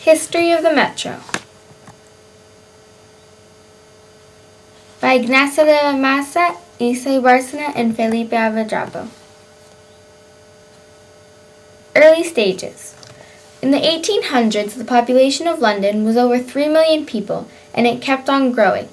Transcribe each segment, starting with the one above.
History of the Metro by Ignacio de la Maza, Isay Bárcena, and Felipe Avogadro. Early stages. In the 1800s, the population of London was over 3 million people, and it kept on growing.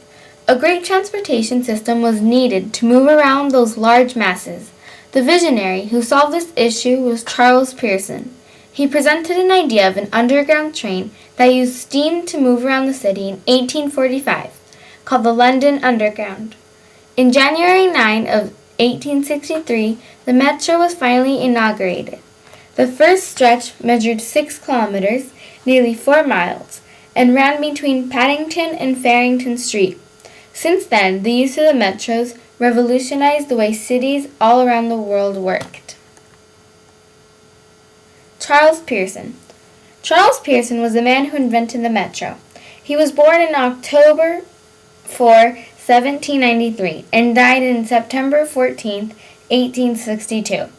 A great transportation system was needed to move around those large masses. The visionary who solved this issue was Charles Pearson. He presented an idea of an underground train that used steam to move around the city in 1845, called the London Underground. In January 9 of 1863, the metro was finally inaugurated. The first stretch measured 6 kilometers, nearly 4 miles, and ran between Paddington and Farrington Street. Since then, the use of the metros revolutionized the way cities all around the world worked. Charles Pearson. Charles Pearson was the man who invented the metro. He was born in October 4, 1793, and died in September 14, 1862.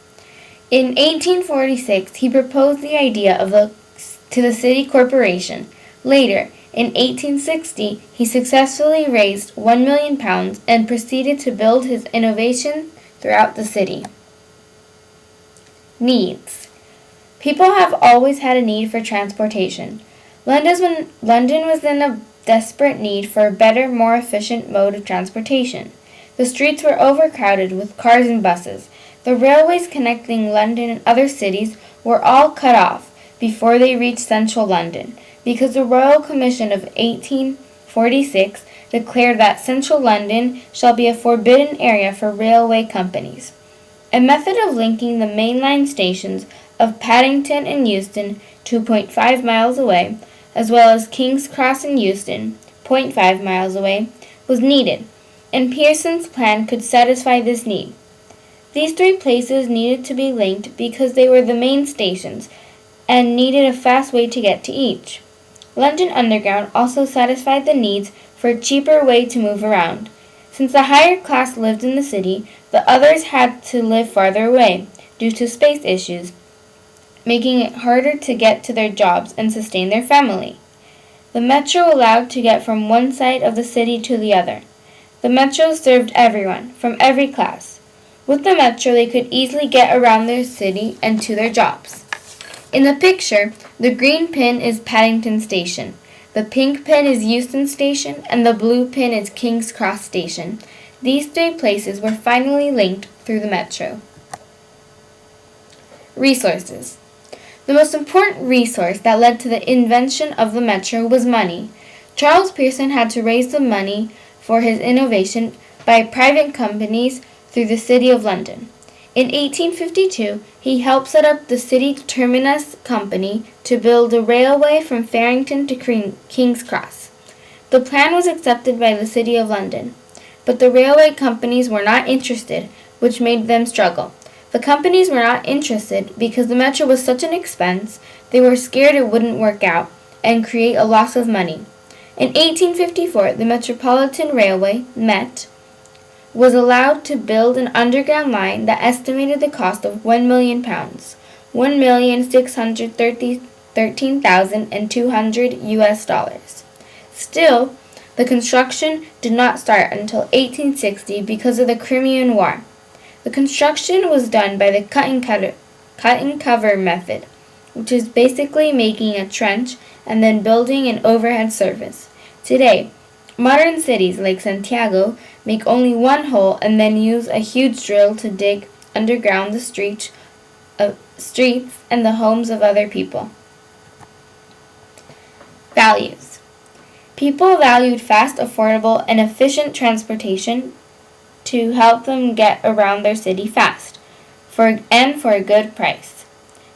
In 1846, he proposed the idea to the city corporation. Later, in 1860, he successfully raised £1 million and proceeded to build his innovation throughout the city. Needs. People have always had a need for transportation. London was in a desperate need for a better, more efficient mode of transportation. The streets were overcrowded with cars and buses. The railways connecting London and other cities were all cut off before they reached central London, because the Royal Commission of 1846 declared that central London shall be a forbidden area for railway companies. A method of linking the mainline stations of Paddington and Euston, 2.5 miles away, as well as King's Cross and Euston, 0.5 miles away, was needed, and Pearson's plan could satisfy this need. These 3 places needed to be linked because they were the main stations and needed a fast way to get to each. London Underground also satisfied the needs for a cheaper way to move around. Since the higher class lived in the city, the others had to live farther away due to space issues, making it harder to get to their jobs and sustain their family. The metro allowed to get from one side of the city to the other. The metro served everyone, from every class. With the metro, they could easily get around their city and to their jobs. In the picture, the green pin is Paddington Station, the pink pin is Euston Station, and the blue pin is King's Cross Station. These 3 places were finally linked through the metro. Resources. The most important resource that led to the invention of the metro was money. Charles Pearson had to raise the money for his innovation by private companies through the City of London. In 1852, he helped set up the City Terminus Company to build a railway from Farrington to King's Cross. The plan was accepted by the City of London, but the railway companies were not interested, which made them struggle. The companies were not interested because the metro was such an expense, they were scared it wouldn't work out and create a loss of money. In 1854, the Metropolitan Railway, Met, was allowed to build an underground line that estimated the cost of £1 million, $1,613,200. Still, the construction did not start until 1860 because of the Crimean War. The construction was done by the cut and cover method, which is basically making a trench and then building an overhead surface. Today, modern cities like Santiago make only one hole and then use a huge drill to dig underground the streets and the homes of other people. Values. People valued fast, affordable, and efficient transportation to help them get around their city fast, for a good price.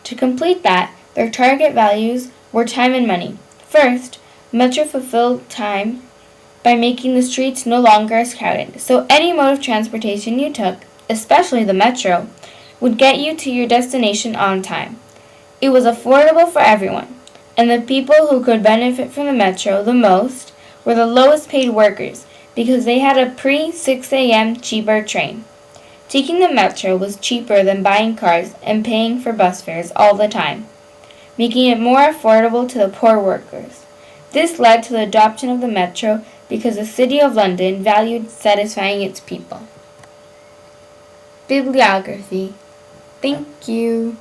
To complete that, their target values were time and money. First, Metro fulfilled time by making the streets no longer as crowded, so any mode of transportation you took, especially the metro, would get you to your destination on time. It was affordable for everyone, and the people who could benefit from the metro the most were the lowest paid workers, because they had a pre-6 a.m. cheaper train. Taking the metro was cheaper than buying cars and paying for bus fares all the time. making it more affordable to the poor workers. This led to the adoption of the metro because the City of London valued satisfying its people. Bibliography. Thank you.